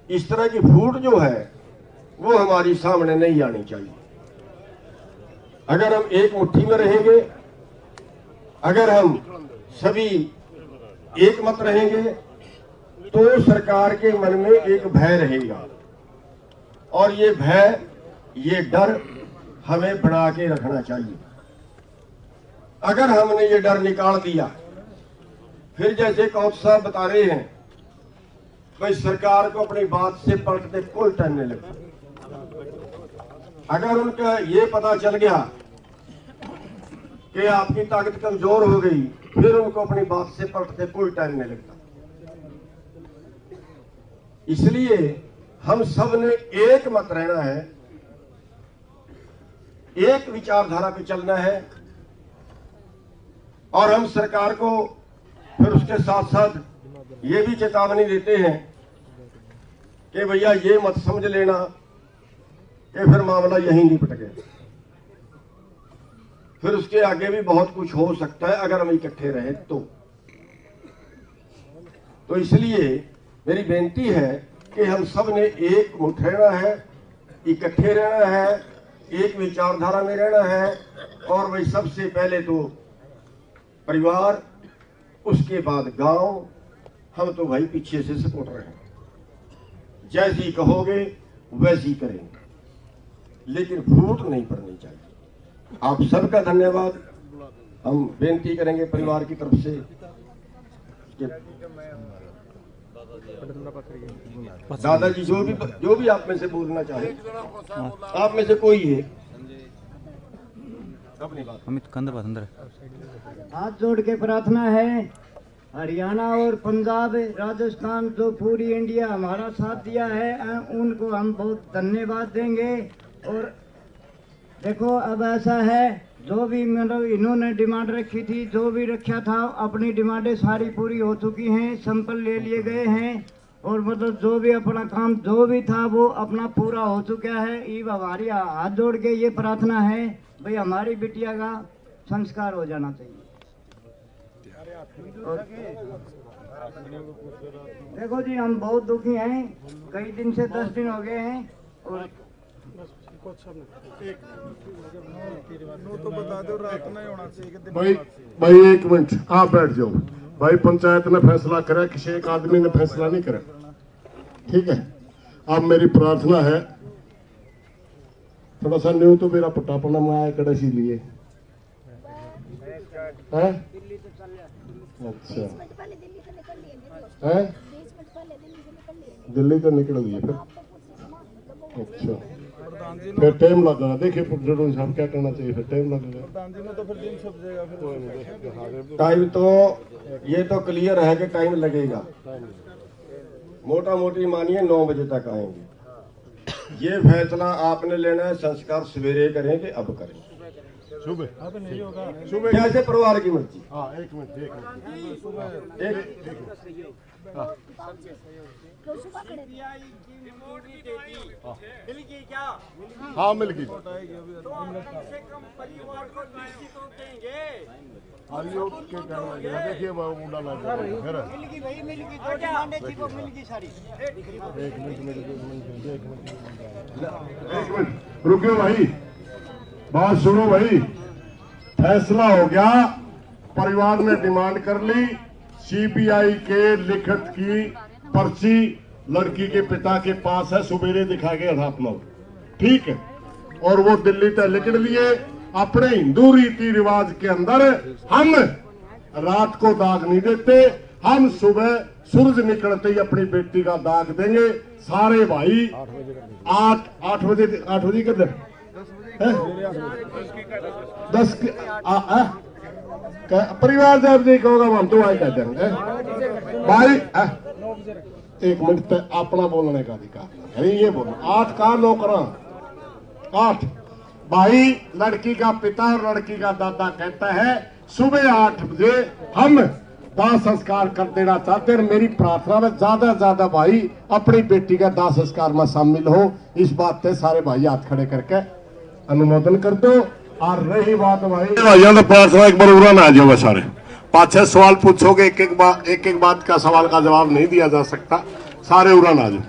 इस तरह की फूट जो है वो हमारी सामने नहीं आनी चाहिए। अगर हम एक मुट्ठी में रहेंगे, अगर हम सभी एक मत रहेंगे, तो सरकार के मन में एक भय रहेगा, और ये भय, ये डर हमें बना के रखना चाहिए। अगर हमने ये डर निकाल दिया, फिर जैसे कौत साहब बता रहे हैं, भाई सरकार को अपनी बात से पलटने कोई टाइम नहीं लगता। अगर उनका ये पता चल गया कि आपकी ताकत कमजोर हो गई, फिर उनको अपनी बात से पलटने कोई टाइम नहीं लगता। इसलिए हम सब ने एक मत रहना है, एक विचारधारा पे चलना है, और हम सरकार को फिर उसके साथ साथ ये भी चेतावनी देते हैं कि भैया ये मत समझ लेना कि फिर मामला यहीं निपट गया, फिर उसके आगे भी बहुत कुछ हो सकता है अगर हम इकट्ठे रहे तो इसलिए मेरी बेनती है कि हम सब ने एक मुठ रहना है, इकट्ठे रहना है, एक विचारधारा में रहना है, और वही सबसे पहले तो परिवार, उसके बाद गांव। हम तो भाई पीछे से सपोर्ट रहे हैं, जैसी कहोगे वैसी करेंगे, लेकिन फूट नहीं पड़नी चाहिए। आप सबका धन्यवाद। हम बेनती करेंगे परिवार की तरफ से दादाजी जो भी आप में से बोलना चाहे, आप में से कोई है अपनी बात। हाथ जोड़ के प्रार्थना है, हरियाणा और पंजाब, राजस्थान, जो पूरी इंडिया हमारा साथ दिया है, उनको हम बहुत धन्यवाद देंगे। और देखो अब ऐसा है, जो भी मतलब इन्होंने डिमांड रखी थी, जो भी रखा था, अपनी डिमांडें सारी पूरी हो चुकी हैं, सैंपल ले लिए गए हैं, और मतलब जो भी अपना काम जो भी था वो अपना पूरा हो चुका है। ये हमारी हाथ जोड़ के ये प्रार्थना है भाई हमारी बिटिया का संस्कार हो जाना चाहिए। देखो जी हम बहुत दुखी हैं, कई दिन से 10 दिन हो गए हैं, और तो बता दो रात में होना चाहिए। भाई एक मिनट आप बैठ जाओ। भाई पंचायत ने फैसला करा, किसी एक आदमी ने फैसला नहीं करा, ठीक है। अब मेरी प्रार्थना है, थोड़ा सा न्यू तो मेरा पटापना में आया कड़ा सी लिए है। अच्छा है, दिल्ली तो निकल लिए फिर। अच्छा फिर टाइम लगेगा, देखिए पुत्र साहब क्या करना चाहिए, फिर टाइम लगेगा। टाइम तो ये तो क्लियर है कि टाइम लगेगा, मोटा मोटी मानिए 9 बजे तक आएंगे। ये फैसला आपने लेना है, संस्कार सवेरे करें कि अब करें, सुबह जैसे परिवार की मर्जी। हाँ एक मिनट हाँ मिल गई। देखिए मुंडा लग फिर एक मिनट रुकियो भाई, बात सुनो भाई। फैसला हो गया, परिवार ने डिमांड कर ली, सीबीआई के लिखित की पर्ची लड़की के पिता के पास है, सुबेरे दिखा के हाथ में, ठीक है। और वो दिल्ली तक निकल लिए। अपने हिंदू रीति रिवाज के अंदर हम रात को दाग नहीं देते, हम सुबह सूरज निकलते ही अपनी बेटी का दाग देंगे। सारे भाई 8 बजे किधर 10 परिवार जब जी कहोगा हम तो आई कह देंगे भाई। एक मिनट तक अपना बोलने का अधिकार है, ये बोलो 8 का 9 करा 8 भाई। लड़की का पिता और लड़की का दादा कहता है सुबह 8 बजे हम दाह संस्कार कर देना चाहते हैं। मेरी प्रार्थना में ज्यादा से ज्यादा भाई अपनी बेटी का दाह संस्कार में शामिल हो, इस बात पे सारे भाई हाथ खड़े करके अनुमोदन कर दो। और रही बात भाइयों ने प्रार्थना एक बार उड़ा ना आ जाओगे सारे, 5-6 सवाल पूछोगे, एक एक बात का सवाल का जवाब नहीं दिया जा सकता, सारे उड़ा ना आ जाओ।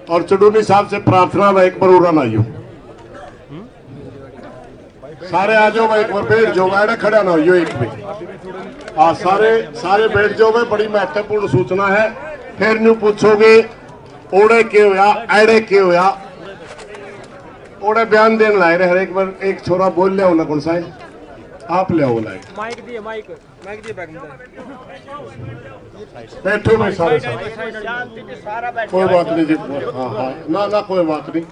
और चुडूनी साहब से प्रार्थना है एक बार उड़ान आइयो, सारे आ जाओ भाई, एक बार बैठ जाओ, मैडम खड़ा ना हो एक भी। हाँ सारे बैठ जाओ भाई, बड़ी महत्वपूर्ण सूचना है। फिर न्यू पूछोगे ओड़े के होया एड़े के होया, ओड़े बयान देने लाए रहे। एक बार एक छोरा बोल लिया ना, कौन सा है आप ले आओ लाए, माइक दिए बैग में बैठो भाई सारे कोई बात नहीं जी। हाँ हाँ ना कोई बात नहीं,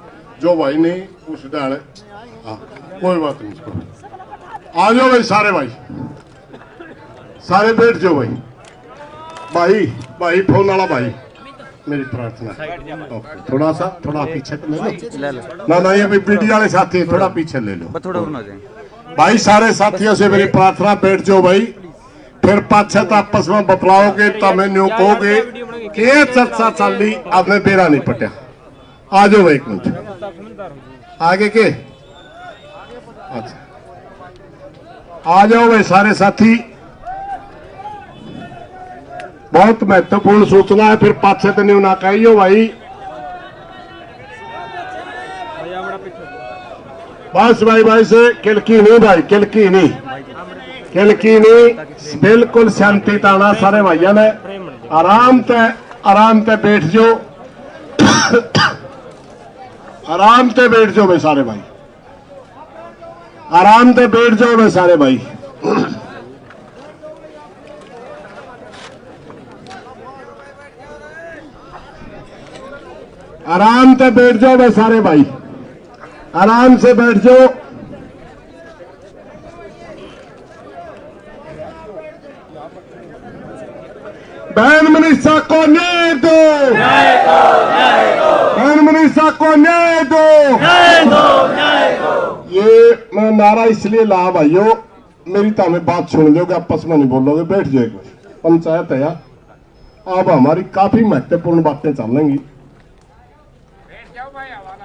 जो भाई नहीं उस डाले, हाँ कोई बात नहीं। आ जाओ भाई सारे भाई, सारे बैठ जाओ भाई भाई फोन वाला भाई, मेरी प्रार्थना थोड़ा पीछे ले लो ना ये मीडिया वाले साथी थोड़ा पीछे ले लो, थोड़ा और ना जाए भाई। सारे साथियों से मेरी प्रार्थना, बैठ जाओ भाई। फिर पाछे आपस में बतलाओगे तो मैंने कहोगे कि ये चर्चा चल रही, आपने बेरा नहीं पटिया। आ जाओ भाई एक मिनट आगे के, अच्छा आ जाओ भाई सारे साथी। बहुत महत्वपूर्ण सूचना है, फिर पाछे तो नहीं ना कहियो भाई। बस भाई से किलकी नहीं भाई, किलकी नहीं, बिल्कुल शांति ताना सारे भाइयों ने आराम ते बैठ जाओ, आराम से बैठ जाओ भाई सारे भाई, आराम से बैठ जाओ भाई सारे भाई। आराम से बैठ जाओ भाई सारे भाई, आराम से बैठ जाओ। बहन मनीषा को न्याय दो, बहन मनीषा को न्याय दो। ये मैं नारा इसलिए ला भाइयों, मेरी तो हमें बात सुन लोगे, आपस में नहीं बोलोगे, बैठ जाओ एक बार। पंचायत है यार, अब हमारी काफी महत्वपूर्ण बातें चलेंगी।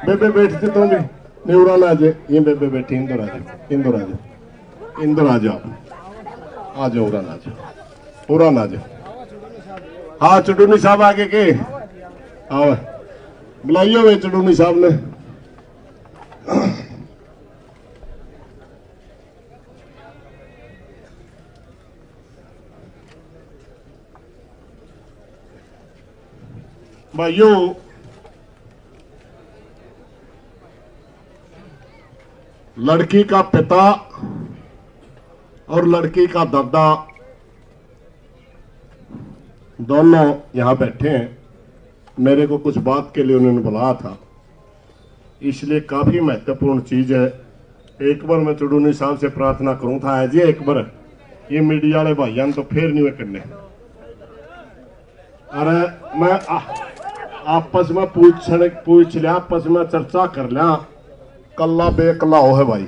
बेबे बैठते तो भी निवड़ा ना जाए, ये बेबे बैठी, इंदौर आ जाओ, इंदौर आ जाओ, इंदौर आ जाओ, आ जाओ, उड़ान आ जाओ, उड़ान आ जाओ। हाँ चुडूनी साहब आगे के आओ, बुलाइयो वे चुडूनी साहब ने। भाइयों लड़की का पिता और लड़की का दादा दोनों यहां बैठे हैं। मेरे को कुछ बात के लिए उन्होंने बुलाया था, इसलिए काफी महत्वपूर्ण चीज है। एक बार मैं चुडूनी साहब से प्रार्थना करूं था जी, एक बार ये मीडिया वाले भाइयों तो फिर नहीं करने। अरे मैं आपस में पूछ लिया, आपस में चर्चा कर लिया, कल्ला बेअकला हो है भाई,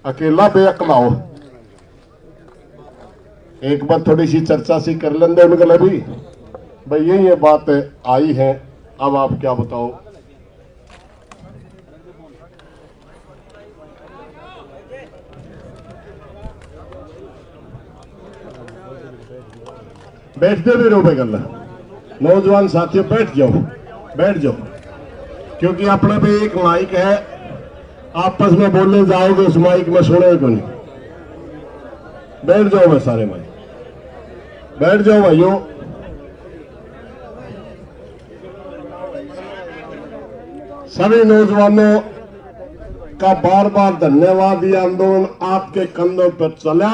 अकेला बेअकला हो। एक बार थोड़ी सी चर्चा सी कर लेंगे उनके लिए भी भाई, ये बात आई है, अब आप क्या बताओ। बैठते भी रहो भाई, गल्ला नौजवान साथियों बैठ जाओ, बैठ जाओ, क्योंकि अपने पे एक माइक है, आपस में बोलने जाओगे उस माइक में सुने को नहीं। बैठ जाओ मैं सारे भाई, बैठ जाओ भाइयों। सभी नौजवानों का बार बार धन्यवाद। ये आंदोलन आपके कंधों पर चला,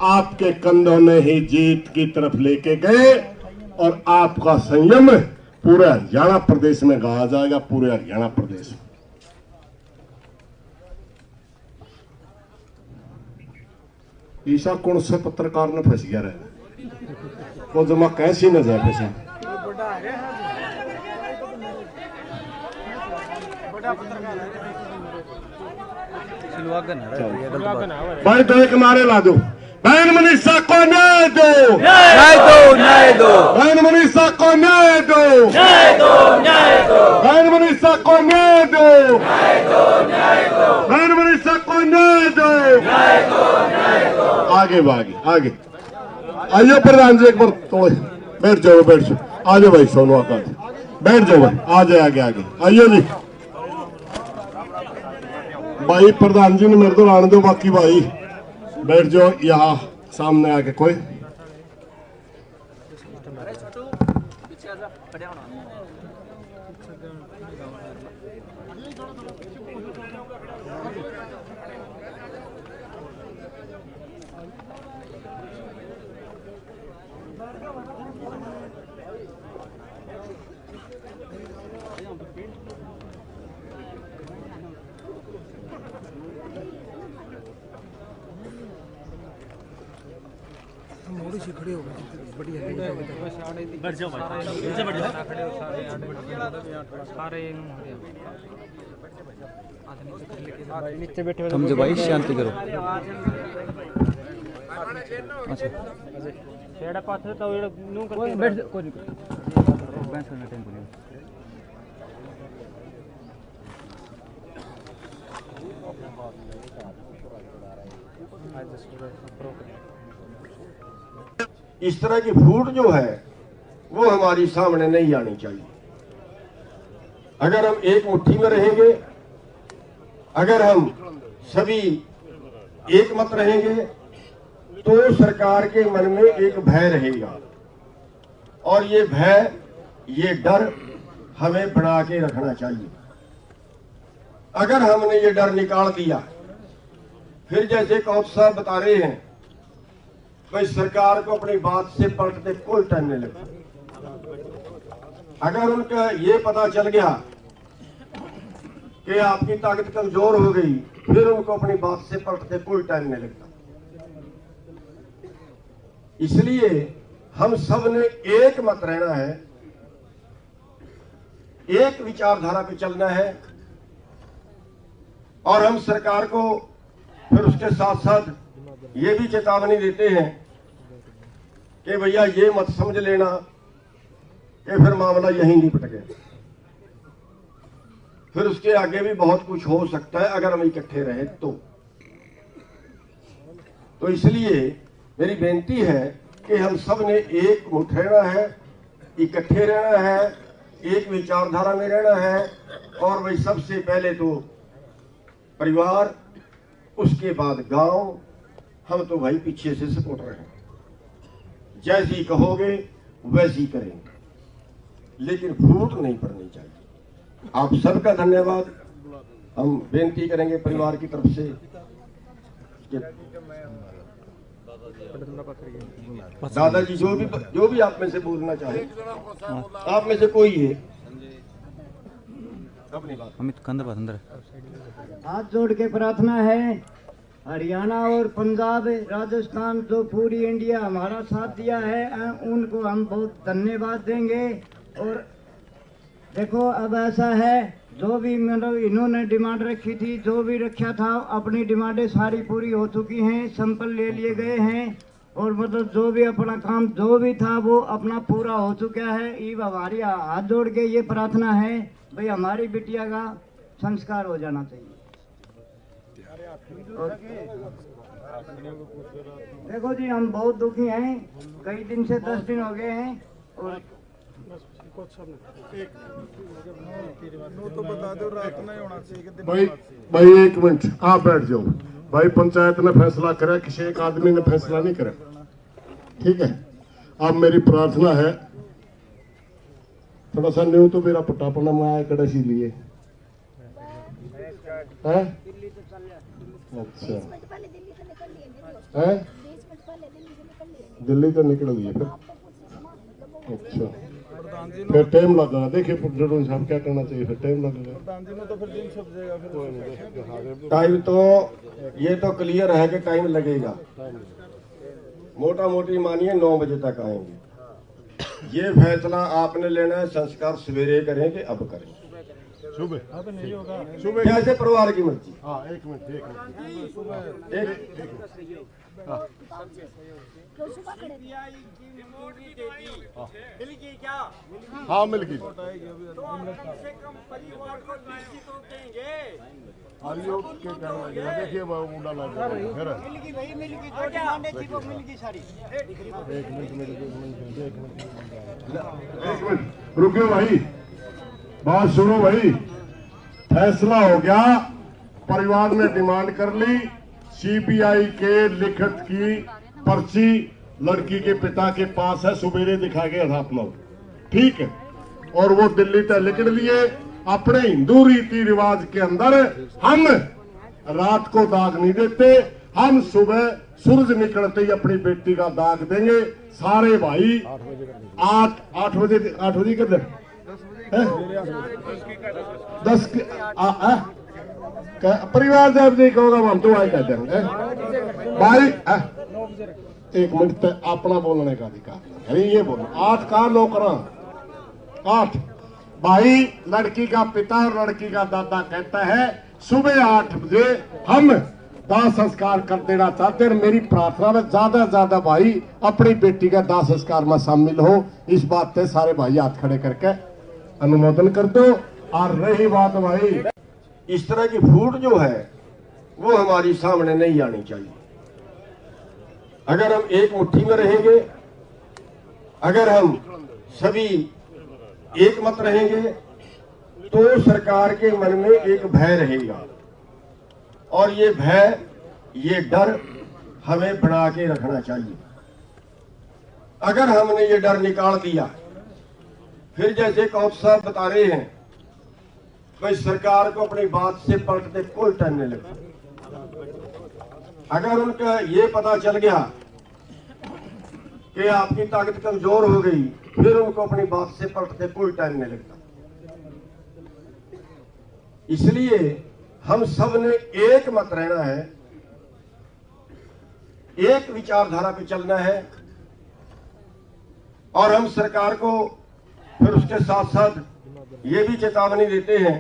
आपके कंधों ने ही जीत की तरफ लेके गए, और आपका संयम पूरे हरियाणा प्रदेश में गाया जाएगा, पूरे हरियाणा प्रदेश में। ईशा कौन से पत्रकार ने फंस गया रहे वो जमा कैसी न जाए पैसा। भाई तो एक नारे ला दो, बहन मनीषा को न्याय दो, न्याय दो, न्याय दो, बहन मनीषा को न्याय दो, न्याय दो, न्याय दो, बहन मनीषा को न्याय दो, न्याय दो, न्याय दो, बहन मनीषा को न्याय दो, न्याय दो, न्याय दो। आगे आगे आइए प्रधान जी, एक बार तो बैठ जाओ, बैठ जाओ, आ जाओ भाई सोनू आकाश, बैठ जाओ भाई, आ जाए आगे आगे आइयो जी भाई। प्रधान जी ने मेरे को आने दो, बाकी भाई बैठ जाओ यहाँ सामने आके। कोई समझो भाई, शांति करो। अच्छा बैठ जाओ, कोई नहीं बहस करने टाइम नहीं। इस तरह की फूट जो है वो हमारी सामने नहीं आनी चाहिए। अगर हम एक मुट्ठी में रहेंगे, अगर हम सभी एक मत रहेंगे, तो सरकार के मन में एक भय रहेगा, और ये भय, ये डर हमें बना के रखना चाहिए। अगर हमने ये डर निकाल दिया, फिर जैसे कौथ साहब बता रहे हैं, भाई सरकार को अपनी बात से पलटने कोई टाइम नहीं लगता। अगर उनका ये पता चल गया कि आपकी ताकत कमजोर हो गई, फिर उनको अपनी बात से पलटने कोई टाइम नहीं लगता। इसलिए हम सब ने एक मत रहना है, एक विचारधारा पे चलना है, और हम सरकार को फिर उसके साथ साथ ये भी चेतावनी देते हैं कि भैया ये मत समझ लेना कि फिर मामला यहीं निपट गया। फिर उसके आगे भी बहुत कुछ हो सकता है अगर हम इकट्ठे रहे तो इसलिए मेरी बेनती है कि हम सब ने एक मुठ रहना है, इकट्ठे रहना है, एक विचारधारा में रहना है, और वही सबसे पहले तो परिवार, उसके बाद गांव। हम तो भाई पीछे से सपोर्ट रहे हैं, जैसी कहोगे वैसी करेंगे, लेकिन फूट नहीं पड़नी चाहिए। आप सबका धन्यवाद हम बेनती करेंगे परिवार की तरफ से। दादाजी जो भी आप में से बोलना चाहे, आप में से कोई है अपनी बात। अमित कंदर बात अंदर। हाथ जोड़ के प्रार्थना है, हरियाणा और पंजाब, राजस्थान, जो पूरी इंडिया हमारा साथ दिया है, उनको हम बहुत धन्यवाद देंगे। और देखो अब ऐसा है, जो भी मतलब इन्होंने डिमांड रखी थी, जो भी रखा था, अपनी डिमांडें सारी पूरी हो चुकी हैं, सैंपल ले लिए गए हैं, और मतलब जो भी अपना काम जो भी था वो अपना पूरा हो चुका है। ये हमारी हाथ जोड़ के ये प्रार्थना है, भाई हमारी बिटिया का संस्कार हो जाना चाहिए। देखो जी हम बहुत दुखी हैं, कई दिन से 10 दिन हो गए हैं, और तो बता दो रात नहीं होना चाहिए। भाई एक मिनट आप बैठ जाओ भाई। पंचायत ने फैसला करा, किसी एक आदमी ने फैसला नहीं करा, ठीक है। अब मेरी प्रार्थना है, थोड़ा सा न्यू तो मेरा पटापना में आया कड़ा सी लिए है। अच्छा है, दिल्ली तो निकल लिए फिर। अच्छा फिर टाइम लगेगा, देखिए जरूर साहब क्या करना चाहिए, फिर टाइम लगेगा। तो फिर दिन छप जाएगा फिर। टाइम तो ये तो क्लियर है कि टाइम लगेगा, मोटा मोटी मानिए 9 बजे तक आएंगे। ये फैसला आपने लेना है, संस्कार सवेरे करेंगे, अब करेंगे सुबह। अब नहीं होगा सुबह जैसे परिवार की मर्जी। हाँ एक मिनट हाँ मिल गई। आलियो के कहना है, देखिए वो मुंडा लग गया फिर। एक मिनट रुकियो भाई, बात सुनो भाई, फैसला हो गया, परिवार ने डिमांड कर ली, सीबीआई के लिखित की पर्ची लड़की के पिता के पास है, सवेरे दिखा के आप लोग, ठीक है। और वो दिल्ली तक निकल लिए। अपने हिंदू रीति रिवाज के अंदर हम रात को दाग नहीं देते, हम सुबह सूरज निकलते ही अपनी बेटी का दाग देंगे। सारे भाई 8 बजे किधर 10 परिवार जब जी कहोगा हम तो आए कहते हैं भाई 1 मिनट तक अपना बोलने का अधिकार। अरे ये बोलो 8 का नौकरा 8 भाई, लड़की का पिता और लड़की का दादा कहता है सुबह 8 बजे हम दाह संस्कार कर देना चाहते हैं। मेरी प्रार्थना में ज्यादा से ज्यादा भाई अपनी बेटी का दाह संस्कार में शामिल हो। इस बात पे सारे भाई हाथ खड़े करके अनुमोदन कर दो। और रही बात भाई, इस तरह की फूट जो है वो हमारी सामने नहीं आनी चाहिए। अगर हम एक मुट्ठी में रहेंगे, अगर हम सभी एक मत रहेंगे, तो सरकार के मन में एक भय रहेगा। और ये भय, ये डर हमें बना के रखना चाहिए। अगर हमने ये डर निकाल दिया, फिर जैसे कौत साहब बता रहे हैं, भाई सरकार को अपनी बात से पलटने कोई टाइम नहीं लगता। अगर उनका ये पता चल गया कि आपकी ताकत कमजोर हो गई, फिर उनको अपनी बात से पलटने कोई टाइम नहीं लगता। इसलिए हम सब ने एक मत रहना है, एक विचारधारा पे चलना है। और हम सरकार को फिर उसके साथ साथ ये भी चेतावनी देते हैं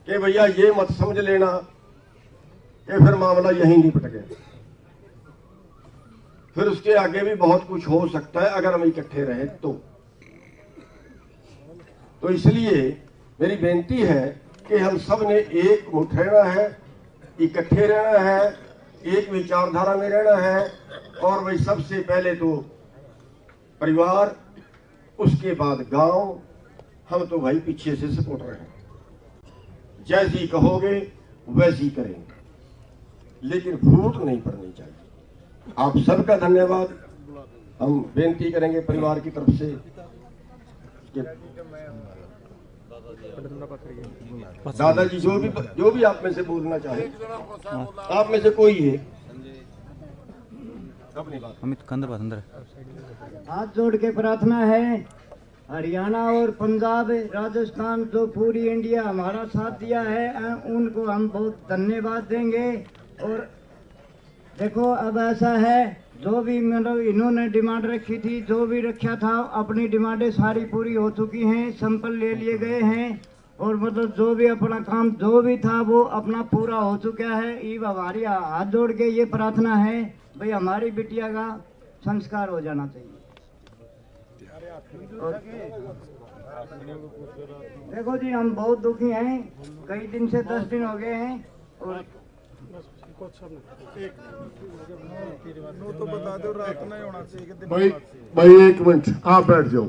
कि भैया ये मत समझ लेना कि फिर मामला यहीं निपट गया। फिर उसके आगे भी बहुत कुछ हो सकता है अगर हम इकट्ठे रहे तो इसलिए मेरी बेनती है कि हम सब ने एक मुठ रहना है, इकट्ठे रहना है, एक विचारधारा में रहना है। और वही सबसे पहले तो परिवार, उसके बाद गांव। हम तो भाई पीछे से सपोर्टर हैं, जैसी कहोगे वैसी करेंगे, लेकिन फूट नहीं पड़नी चाहिए। आप सबका धन्यवाद। हम बेनती करेंगे परिवार की तरफ से कि दादाजी जो भी आप में से बोलना चाहे, आप में से कोई है अपनी बात। अमित कंदर बात अंदर हाथ जोड़ के प्रार्थना है, हरियाणा और पंजाब, राजस्थान, जो पूरी इंडिया हमारा साथ दिया है, उनको हम बहुत धन्यवाद देंगे। और देखो अब ऐसा है, जो भी मतलब इन्होंने डिमांड रखी थी, जो भी रखा था, अपनी डिमांडें सारी पूरी हो चुकी हैं, सैंपल ले लिए गए हैं। और मतलब जो भी अपना काम जो भी था वो अपना पूरा हो चुका है। ये हमारी हाथ जोड़ के ये प्रार्थना है भाई हमारी बिटिया का संस्कार हो जाना चाहिए। देखो जी हम बहुत दुखी हैं, कई दिन से 10 दिन हो गए हैं। और तो बता दो रात नहीं होना चाहिए। भाई 1 मिनट आप बैठ जाओ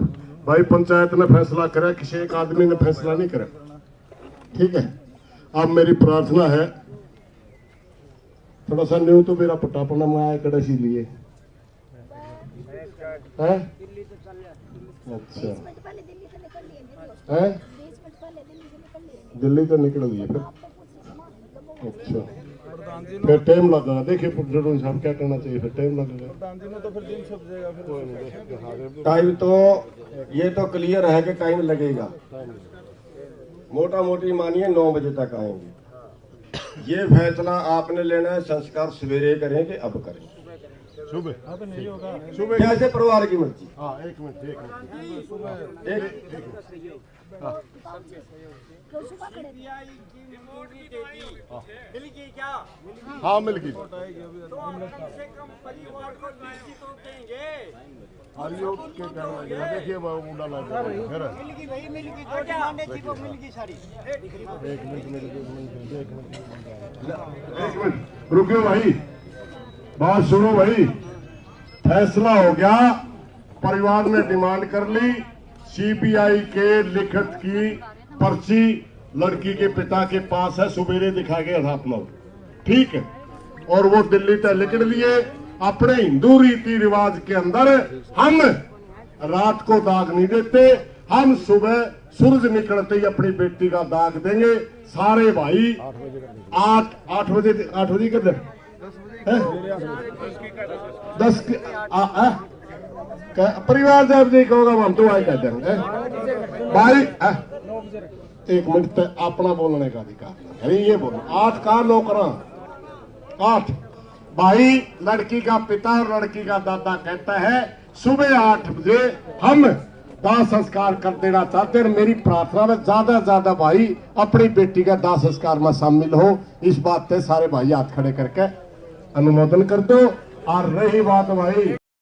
भाई। पंचायत ने फैसला करा, किसी एक आदमी ने फैसला नहीं करा, ठीक है। अब मेरी प्रार्थना है, थोड़ा सा न्यू तो मेरा पटापना में आया कड़ा सी लिए है। अच्छा है, दिल्ली तो निकल लिए फिर। अच्छा फिर टाइम लगेगा। देखिए जरूर साहब क्या करना चाहिए, फिर टाइम लगेगा। तो फिर दिन छप जाएगा। फिर टाइम तो ये तो क्लियर है कि टाइम लगेगा। मोटा मोटी मानिए 9 बजे तक आएंगे। ये फैसला आपने लेना है, संस्कार सवेरे करेंगे, अब करेंगे सुबह सुबह जैसे परिवार की मर्जी। हाँ 1 मिनट हाँ मिल गई। देखिए वो मुंडा लग गया। रुकियो भाई, बात सुनो भाई। फैसला हो गया, परिवार ने डिमांड कर ली, सीबीआई के लिखित की पर्ची लड़की के पिता के पास है, सवेरे दिखा के रात 9, ठीक है। और वो दिल्ली तक निकल लिए। अपने हिंदू रीति रिवाज के अंदर हम रात को दाग नहीं देते, हम सुबह सूरज निकलते ही अपनी बेटी का दाग देंगे। सारे भाई 8 बजे किधर 10 परिवार जब नहीं कहोगा हम तो आए कह देंगे भाई। एक मिनट तक अपना बोलने का अधिकार है, ये बोलो 8 का 9 करा 8 भाई। लड़की का पिता और लड़की का दादा कहता है सुबह 8 बजे हम दाह संस्कार कर देना चाहते हैं। मेरी प्रार्थना में ज्यादा भाई अपनी बेटी का दाह संस्कार में शामिल हो। इस बात पे सारे भाई हाथ खड़े करके अनुमोदन कर दो। और रही बात भाई